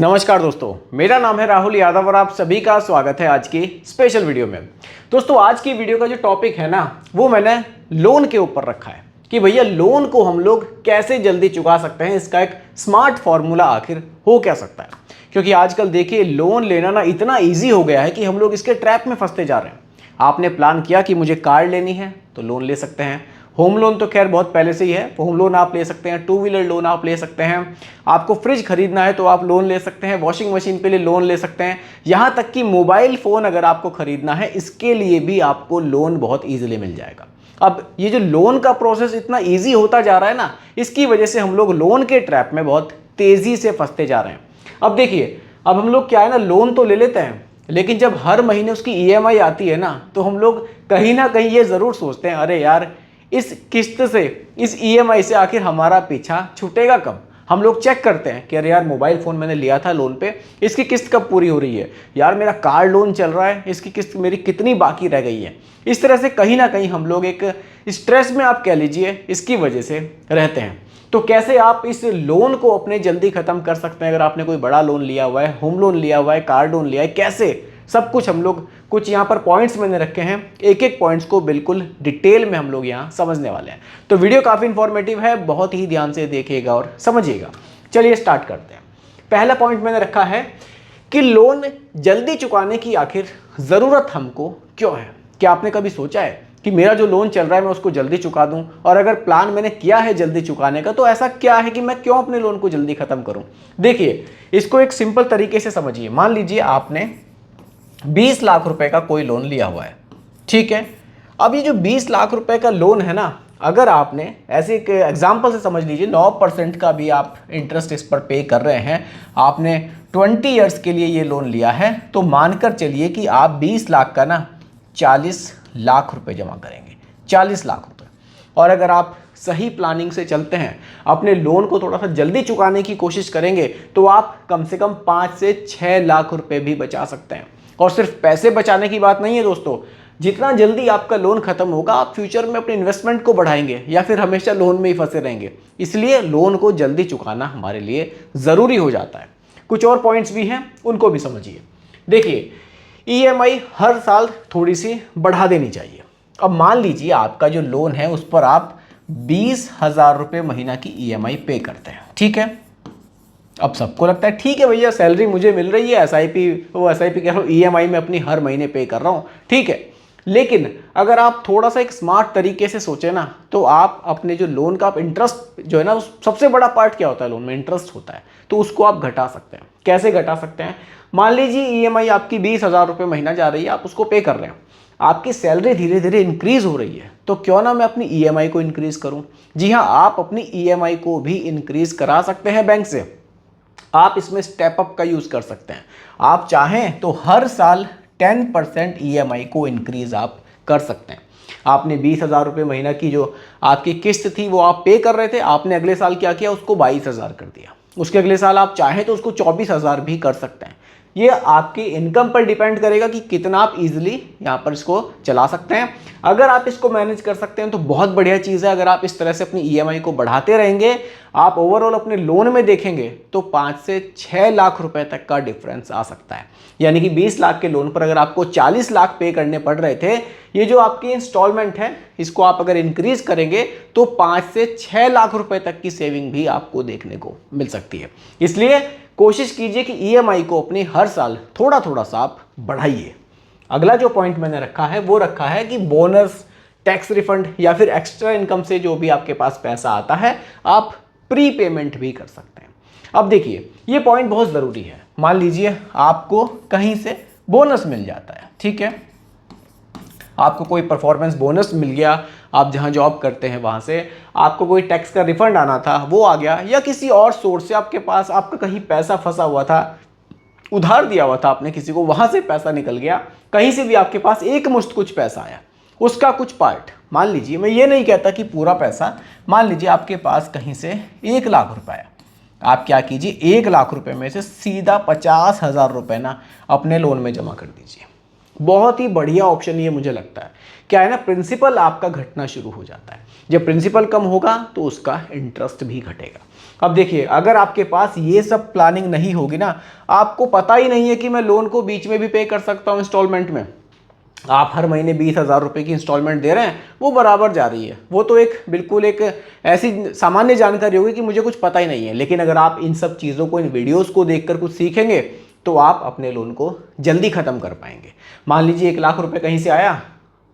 नमस्कार दोस्तों, मेरा नाम है राहुल यादव और आप सभी का स्वागत है आज की स्पेशल वीडियो में। दोस्तों, आज की वीडियो का जो टॉपिक है ना, वो मैंने लोन के ऊपर रखा है कि भैया लोन को हम लोग कैसे जल्दी चुका सकते हैं। इसका एक स्मार्ट फॉर्मूला आखिर हो क्या सकता है, क्योंकि आजकल देखिए लोन लेना ना इतना ईजी हो गया है कि हम लोग इसके ट्रैप में फंसते जा रहे हैं। आपने प्लान किया कि मुझे कार लेनी है तो लोन ले सकते हैं। होम लोन तो खैर बहुत पहले से ही है, होम लोन आप ले सकते हैं, टू व्हीलर लोन आप ले सकते हैं, आपको फ्रिज खरीदना है तो आप लोन ले सकते हैं, वॉशिंग मशीन पे लिए लोन ले सकते हैं, यहाँ तक कि मोबाइल फ़ोन अगर आपको खरीदना है इसके लिए भी आपको लोन बहुत ईजिली मिल जाएगा। अब ये जो लोन का प्रोसेस इतना ईजी होता जा रहा है ना, इसकी वजह से हम लोग लोन के ट्रैप में बहुत तेज़ी से फंसते जा रहे हैं। अब देखिए, अब हम लोग क्या है ना, लोन तो ले लेते हैं, लेकिन जब हर महीने उसकी ईएमआई आती है ना, तो हम लोग कहीं ना कहीं ये ज़रूर सोचते हैं, अरे यार इस किस्त से, इस ईएमआई से आखिर हमारा पीछा छूटेगा कब। हम लोग चेक करते हैं कि अरे यार मोबाइल फ़ोन मैंने लिया था लोन पे, इसकी किस्त कब पूरी हो रही है, यार मेरा कार लोन चल रहा है, इसकी किस्त मेरी कितनी बाकी रह गई है। इस तरह से कहीं ना कहीं हम लोग एक स्ट्रेस में, आप कह लीजिए, इसकी वजह से रहते हैं। तो कैसे आप इस लोन को अपने जल्दी ख़त्म कर सकते हैं। अगर आपने कोई बड़ा लोन लिया हुआ है, होम लोन लिया हुआ है, कार लोन लिया है, कैसे, सब कुछ हम लोग कुछ यहाँ पर पॉइंट्स मैंने रखे हैं, एक एक पॉइंट्स को बिल्कुल डिटेल में हम लोग यहाँ समझने वाले हैं। तो वीडियो काफ़ी इंफॉर्मेटिव है, बहुत ही ध्यान से देखिएगा और समझिएगा। चलिए स्टार्ट करते हैं। पहला पॉइंट मैंने रखा है कि लोन जल्दी चुकाने की आखिर ज़रूरत हमको क्यों है। क्या आपने कभी सोचा है कि मेरा जो लोन चल रहा है मैं उसको जल्दी चुका दूं, और अगर प्लान मैंने किया है जल्दी चुकाने का तो ऐसा क्या है कि मैं क्यों अपने लोन को जल्दी ख़त्म करूं। देखिए, इसको एक सिंपल तरीके से समझिए। मान लीजिए आपने 20 लाख रुपए का कोई लोन लिया हुआ है, ठीक है। अब ये जो 20 लाख रुपए का लोन है ना, अगर आपने ऐसे एक एग्जांपल से समझ लीजिए 9% का भी आप इंटरेस्ट इस पर पे कर रहे हैं, आपने 20 ईयर्स के लिए ये लोन लिया है, तो मानकर चलिए कि आप 20 लाख का ना 40 लाख रुपए जमा करेंगे, 40 लाख रुपए। और अगर आप सही प्लानिंग से चलते हैं, अपने लोन को थोड़ा सा जल्दी चुकाने की कोशिश करेंगे, तो आप कम से कम 5 से 6 लाख रुपए भी बचा सकते हैं। और सिर्फ पैसे बचाने की बात नहीं है दोस्तों, जितना जल्दी आपका लोन खत्म होगा, आप फ्यूचर में अपने इन्वेस्टमेंट को बढ़ाएंगे या फिर हमेशा लोन में ही फंसे रहेंगे। इसलिए लोन को जल्दी चुकाना हमारे लिए ज़रूरी हो जाता है। कुछ और पॉइंट्स भी हैं, उनको भी समझिए। देखिए, ईएमआई हर साल थोड़ी सी बढ़ा देनी चाहिए। अब मान लीजिए आपका जो लोन है उस पर आप 20,000 रुपये महीना की ईएमआई पे करते हैं, ठीक है। अब सबको लगता है ठीक है भैया, सैलरी मुझे मिल रही है, एसआईपी कह रहा हूँ, ईएमआई में अपनी हर महीने पे कर रहा हूँ, ठीक है। लेकिन अगर आप थोड़ा सा एक स्मार्ट तरीके से सोचें ना, तो आप अपने जो लोन का आप इंटरेस्ट जो है ना, सबसे बड़ा पार्ट क्या होता है लोन में, इंटरेस्ट होता है, तो उसको आप घटा सकते हैं। कैसे घटा सकते हैं? मान लीजिए ईएमआई आपकी 20,000 रुपये महीना जा रही है, आप उसको पे कर रहे हैं, आपकी सैलरी धीरे धीरे इंक्रीज हो रही है, तो क्यों ना मैं अपनी ईएमआई को इंक्रीज करूं। जी हाँ, आप अपनी ईएमआई को भी इंक्रीज करा सकते हैं बैंक से। आप इसमें स्टेप अप का यूज़ कर सकते हैं। आप चाहें तो हर साल 10% ईएमआई को इंक्रीज आप कर सकते हैं। आपने 20,000 रुपये महीना की जो आपकी किस्त थी वो आप पे कर रहे थे, आपने अगले साल क्या किया, उसको 22,000 कर दिया। उसके अगले साल आप चाहें तो उसको 24,000 भी कर सकते हैं। ये आपकी इनकम पर डिपेंड करेगा कि कितना आप इजीली यहाँ पर इसको चला सकते हैं। अगर आप इसको मैनेज कर सकते हैं तो बहुत बढ़िया चीज़ है। अगर आप इस तरह से अपनी ईएमआई को बढ़ाते रहेंगे, आप ओवरऑल अपने लोन में देखेंगे तो 5 से 6 लाख रुपए तक का डिफरेंस आ सकता है। यानी कि 20 लाख के लोन पर अगर आपको 40 लाख पे करने पड़ रहे थे, ये जो आपकी इंस्टॉलमेंट है इसको आप अगर इंक्रीज करेंगे तो 5 से 6 लाख रुपए तक की सेविंग भी आपको देखने को मिल सकती है। इसलिए कोशिश कीजिए कि ईएमआई को अपनी हर साल थोड़ा थोड़ा सा आप बढ़ाइए। अगला जो पॉइंट मैंने रखा है वो रखा है कि बोनस, टैक्स रिफंड या फिर एक्स्ट्रा इनकम से जो भी आपके पास पैसा आता है, आप प्री पेमेंट भी कर सकते हैं। अब देखिए, ये पॉइंट बहुत ज़रूरी है। मान लीजिए आपको कहीं से बोनस मिल जाता है, ठीक है, आपको कोई परफॉर्मेंस बोनस मिल गया, आप जहां जॉब करते हैं वहां से आपको कोई टैक्स का रिफंड आना था वो आ गया, या किसी और सोर्स से आपके पास आपका कहीं पैसा फंसा हुआ था, उधार दिया हुआ था आपने किसी को, वहां से पैसा निकल गया, कहीं से भी आपके पास एक मुश्त कुछ पैसा आया, उसका कुछ पार्ट, मान लीजिए, मैं ये नहीं कहता कि पूरा पैसा, मान लीजिए आपके पास कहीं से 1 लाख रुपए आया, आप क्या कीजिए, 1 लाख रुपए में से सीधा 50,000 रुपए ना अपने लोन में जमा कर दीजिए। बहुत ही बढ़िया ऑप्शन ये मुझे लगता है। क्या है ना, प्रिंसिपल आपका घटना शुरू हो जाता है। जब प्रिंसिपल कम होगा तो उसका इंटरेस्ट भी घटेगा। अब देखिए, अगर आपके पास ये सब प्लानिंग नहीं होगी ना, आपको पता ही नहीं है कि मैं लोन को बीच में भी पे कर सकता हूँ इंस्टॉलमेंट में, आप हर महीने 20,000 रुपये की इंस्टॉलमेंट दे रहे हैं, वो बराबर जा रही है, वो तो एक बिल्कुल एक ऐसी सामान्य जानकारी होगी कि मुझे कुछ पता ही नहीं है। लेकिन अगर आप इन सब चीज़ों को, इन वीडियोस को देखकर कुछ सीखेंगे तो आप अपने लोन को जल्दी ख़त्म कर पाएंगे। मान लीजिए 1,00,000 रुपये कहीं से आया,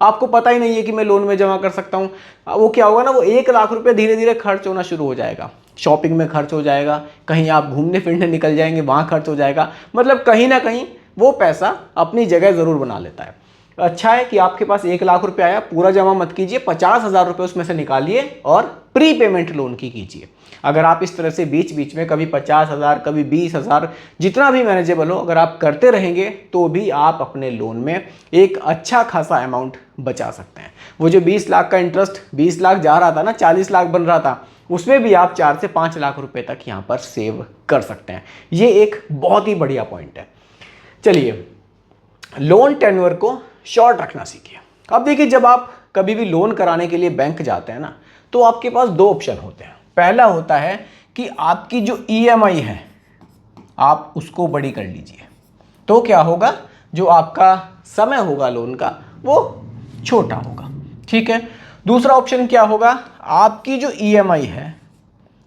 आपको पता ही नहीं है कि मैं लोन में जमा कर सकता हूँ, वो क्या होगा ना, वो 1,00,000 रुपये धीरे धीरे खर्च होना शुरू हो जाएगा। शॉपिंग में खर्च हो जाएगा, कहीं आप घूमने फिरने निकल जाएंगे, वहाँ खर्च हो जाएगा। मतलब कहीं ना कहीं वो पैसा अपनी जगह ज़रूर बना लेता है। अच्छा है कि आपके पास 1,00,000 रुपये आया, पूरा जमा मत कीजिए, 50,000 रुपये उसमें से निकालिए और प्री पेमेंट लोन की कीजिए। अगर आप इस तरह से बीच बीच में कभी 50,000, कभी 20,000, जितना भी मैनेजेबल हो, अगर आप करते रहेंगे तो भी आप अपने लोन में एक अच्छा खासा अमाउंट बचा सकते हैं। वो जो 20 लाख का इंटरेस्ट 20 लाख जा रहा था ना, 40 लाख बन रहा था, उसमें भी आप 4 से 5 लाख रुपए तक यहाँ पर सेव कर सकते हैं। ये एक बहुत ही बढ़िया पॉइंट है। चलिए, लोन टेन्योर को शॉर्ट रखना सीखिए। अब देखिए, जब आप कभी भी लोन कराने के लिए बैंक जाते हैं ना, तो आपके पास दो ऑप्शन होते हैं। पहला होता है कि आपकी जो ईएमआई है आप उसको बड़ी कर लीजिए, तो क्या होगा, जो आपका समय होगा लोन का वो छोटा होगा। ठीक है। दूसरा ऑप्शन क्या होगा, आपकी जो ईएमआई है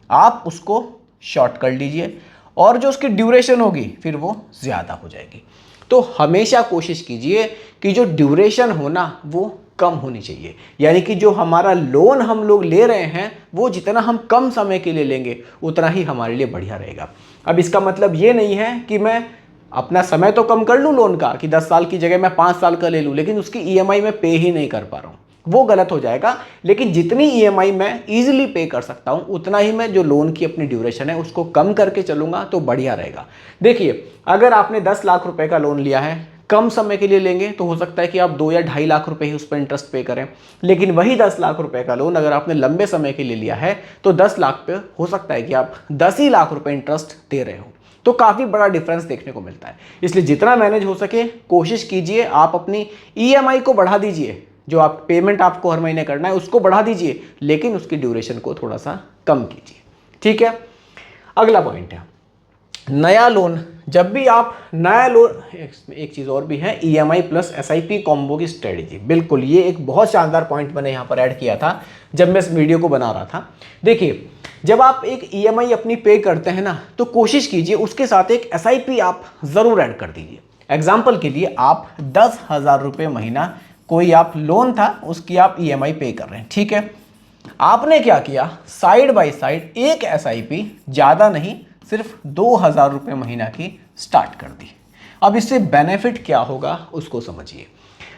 आप उसको शॉर्ट कर लीजिए और जो उसकी ड्यूरेशन होगी फिर वो ज़्यादा हो जाएगी। तो हमेशा कोशिश कीजिए कि जो ड्यूरेशन हो ना वो कम होनी चाहिए, यानी कि जो हमारा लोन हम लोग ले रहे हैं वो जितना हम कम समय के लिए लेंगे उतना ही हमारे लिए बढ़िया रहेगा। अब इसका मतलब ये नहीं है कि मैं अपना समय तो कम कर लूँ लोन का, कि 10 साल की जगह मैं 5 साल का ले लूँ लेकिन उसकी ईएमआई मैं पे ही नहीं कर पा रहा हूँ, वो गलत हो जाएगा। लेकिन जितनी ईएमआई मैं ईजिली पे कर सकता हूँ उतना ही मैं जो लोन की अपनी ड्यूरेशन है उसको कम करके चलूँगा तो बढ़िया रहेगा। देखिए, अगर आपने 10 लाख रुपए का लोन लिया है, कम समय के लिए लेंगे तो हो सकता है कि आप 2 या 2.5 लाख रुपए ही उस पर इंटरेस्ट पे करें। लेकिन वही 10 लाख रुपए का लोन अगर आपने लंबे समय के लिए लिया है तो 10 लाख पे हो सकता है कि आप 10 ही लाख रुपए इंटरेस्ट दे रहे हो। तो काफ़ी बड़ा डिफरेंस देखने को मिलता है। इसलिए जितना मैनेज हो सके कोशिश कीजिए आप अपनी ईएमआई को बढ़ा दीजिए, जो आप पेमेंट आपको हर महीने करना है उसको बढ़ा दीजिए, लेकिन उसकी ड्यूरेशन को थोड़ा सा कम कीजिए। ठीक है। अगला पॉइंट है नया लोन। जब भी आप नया लोन, एक चीज़ और भी है, ईएमआई प्लस एसआईपी कॉम्बो की स्ट्रेटेजी। बिल्कुल, ये एक बहुत शानदार पॉइंट मैंने यहाँ पर ऐड किया था जब मैं इस वीडियो को बना रहा था। देखिए, जब आप एक ईएमआई अपनी पे करते हैं ना तो कोशिश कीजिए उसके साथ एक एसआईपी आप ज़रूर ऐड कर दीजिए। एग्जाम्पल के लिए आप 10,000 रुपये महीना कोई आप लोन था उसकी आप ईएमआई पे कर रहे हैं। ठीक है। आपने क्या किया, साइड बाय साइड एक एसआईपी, ज़्यादा नहीं, सिर्फ 2,000 रुपये महीना की स्टार्ट कर दी। अब इससे बेनिफिट क्या होगा उसको समझिए।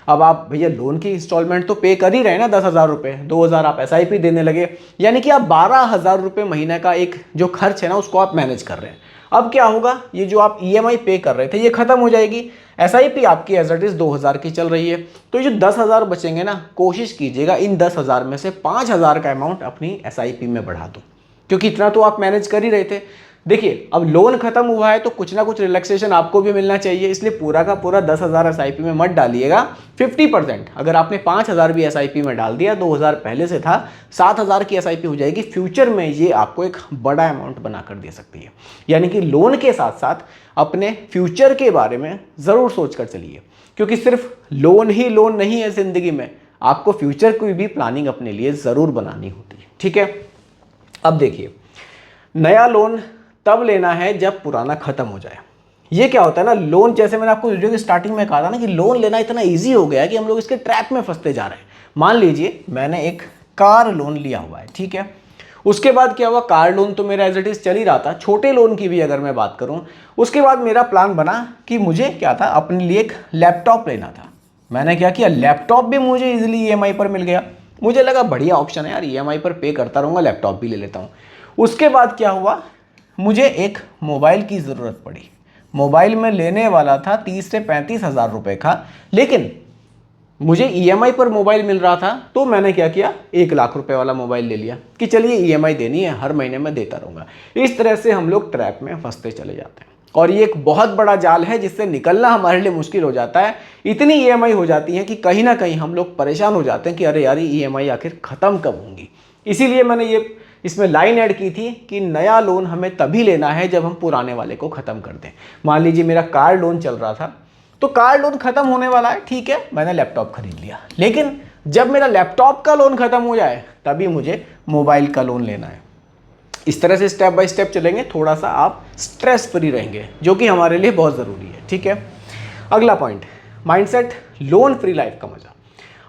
अब आप भैया लोन की इंस्टॉलमेंट तो पे कर ही रहे हैं ना, 10,000 रुपये, 2,000 आप एसआईपी देने लगे, यानी कि आप 12,000 रुपये महीने का एक जो खर्च है ना उसको आप मैनेज कर रहे हैं। अब क्या होगा, ये जो आप ईएमआई पे कर रहे थे ये खत्म हो जाएगी, एसआईपी आपकी एज इट इज 2,000 की चल रही है। तो ये जो 10,000 बचेंगे ना, कोशिश कीजिएगा इन 10,000 में से 5,000 का अमाउंट अपनी एसआईपी में बढ़ा दो, क्योंकि इतना तो आप मैनेज कर ही रहे थे। देखिए, अब लोन खत्म हुआ है तो कुछ ना कुछ रिलैक्सेशन आपको भी मिलना चाहिए, इसलिए पूरा का पूरा 10,000 एसआईपी में मत डालिएगा। 50%, अगर आपने 5,000 भी एसआईपी में डाल दिया, 2,000 पहले से था, 7,000 की एसआईपी हो जाएगी। फ्यूचर में ये आपको एक बड़ा अमाउंट बनाकर दे सकती है। यानी कि लोन के साथ साथ अपने फ्यूचर के बारे में ज़रूर सोच कर चलिए, क्योंकि सिर्फ लोन ही लोन नहीं है ज़िंदगी में, आपको फ्यूचर की भी प्लानिंग अपने लिए ज़रूर बनानी होती है। ठीक है। अब देखिए, नया लोन तब लेना है जब पुराना खत्म हो जाए। ये क्या होता है ना, लोन, जैसे मैंने आपको वीडियो की स्टार्टिंग में कहा था ना कि लोन लेना इतना इजी हो गया है कि हम लोग इसके ट्रैप में फंसते जा रहे हैं। मान लीजिए मैंने एक कार लोन लिया हुआ है, ठीक है। उसके बाद क्या हुआ, कार लोन तो मेरा एज इट इज चल ही रहा था। छोटे लोन की भी अगर मैं बात करूं, उसके बाद मेरा प्लान बना कि मुझे क्या था, अपने लिए एक लैपटॉप लेना था। मैंने क्या किया, लैपटॉप भी मुझे इजीली ईएमआई पर मिल गया। मुझे लगा बढ़िया ऑप्शन है यार, ईएमआई पर पे करता रहूँगा, लैपटॉप भी ले लेता हूँ। उसके बाद क्या हुआ, मुझे एक मोबाइल की ज़रूरत पड़ी। मोबाइल में लेने वाला था 30 से 35,000 रुपये का, लेकिन मुझे ईएमआई पर मोबाइल मिल रहा था, तो मैंने क्या किया, 1,00,000 रुपये वाला मोबाइल ले लिया कि चलिए ईएमआई देनी है, हर महीने में देता रहूँगा। इस तरह से हम लोग ट्रैप में फंसते चले जाते हैं। और ये एक बहुत बड़ा जाल है जिससे निकलना हमारे लिए मुश्किल हो जाता है। इतनी ईएमआई हो जाती है कि कहीं ना कहीं हम लोग परेशान हो जाते हैं कि अरे यार ईएमआई आखिर ख़त्म कब होंगी। इसीलिए मैंने ये इसमें लाइन ऐड की थी कि नया लोन हमें तभी लेना है जब हम पुराने वाले को ख़त्म कर दें। मान लीजिए मेरा कार लोन चल रहा था, तो कार लोन ख़त्म होने वाला है, ठीक है, मैंने लैपटॉप खरीद लिया, लेकिन जब मेरा लैपटॉप का लोन ख़त्म हो जाए तभी मुझे मोबाइल का लोन लेना है। इस तरह से स्टेप बाय स्टेप चलेंगे, थोड़ा सा आप स्ट्रेस फ्री रहेंगे, जो कि हमारे लिए बहुत ज़रूरी है, ठीक है। अगला point, mindset, loan free life का मजा।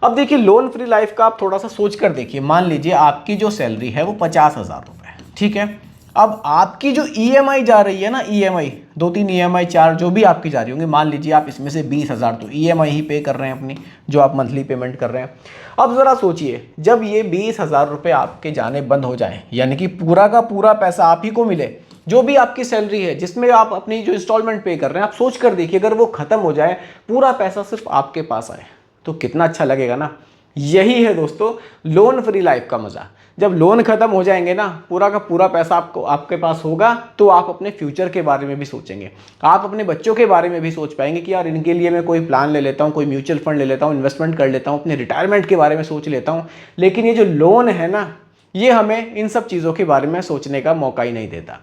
अब देखिए लोन फ्री लाइफ का आप थोड़ा सा सोच कर देखिए। मान लीजिए आपकी जो सैलरी है वो 50,000 रुपये है, ठीक है। अब आपकी जो ईएमआई जा रही है ना, ईएमआई 2-3 ईएमआई 4 जो भी आपकी जा रही होंगी, मान लीजिए आप इसमें से 20,000 तो ईएमआई ही पे कर रहे हैं अपनी, जो आप मंथली पेमेंट कर रहे हैं। अब ज़रा सोचिए, जब ये 20,000 रुपये आपके जाने बंद हो जाए, यानी कि पूरा का पूरा पैसा आप ही को मिले, जो भी आपकी सैलरी है जिसमें आप अपनी जो इंस्टॉलमेंट पे कर रहे हैं, आप सोच कर देखिए अगर वो ख़त्म हो जाए, पूरा पैसा सिर्फ आपके पास आए तो कितना अच्छा लगेगा ना। यही है दोस्तों लोन फ्री लाइफ का मज़ा। जब लोन ख़त्म हो जाएंगे ना, पूरा का पूरा पैसा आपके पास होगा, तो आप अपने फ्यूचर के बारे में भी सोचेंगे, आप अपने बच्चों के बारे में भी सोच पाएंगे कि यार इनके लिए मैं कोई प्लान ले लेता हूँ, कोई म्यूचुअल फंड ले लेता हूँ, इन्वेस्टमेंट कर लेता हूँ, अपने रिटायरमेंट के बारे में सोच लेता हूँ। लेकिन ये जो लोन है ना, ये हमें इन सब चीज़ों के बारे में सोचने का मौका ही नहीं देता।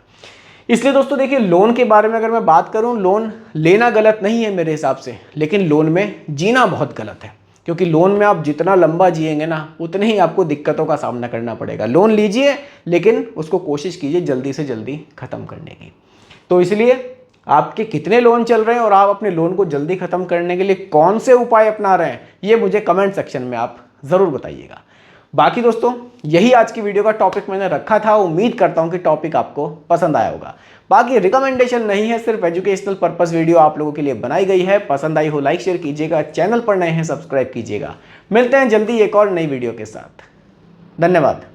इसलिए दोस्तों देखिए, लोन के बारे में अगर मैं बात करूं, लोन लेना गलत नहीं है मेरे हिसाब से, लेकिन लोन में जीना बहुत गलत है, क्योंकि लोन में आप जितना लंबा जिएंगे ना, उतने ही आपको दिक्कतों का सामना करना पड़ेगा। लोन लीजिए, लेकिन उसको कोशिश कीजिए जल्दी से जल्दी ख़त्म करने की। तो इसलिए आपके कितने लोन चल रहे हैं और आप अपने लोन को जल्दी ख़त्म करने के लिए कौन से उपाय अपना रहे हैं, ये मुझे कमेंट सेक्शन में आप ज़रूर बताइएगा। बाकी दोस्तों यही आज की वीडियो का टॉपिक मैंने रखा था। उम्मीद करता हूं कि टॉपिक आपको पसंद आया होगा। बाकी रिकमेंडेशन नहीं है, सिर्फ एजुकेशनल पर्पस वीडियो आप लोगों के लिए बनाई गई है। पसंद आई हो लाइक शेयर कीजिएगा, चैनल पर नए हैं सब्सक्राइब कीजिएगा। मिलते हैं जल्दी एक और नई वीडियो के साथ। धन्यवाद।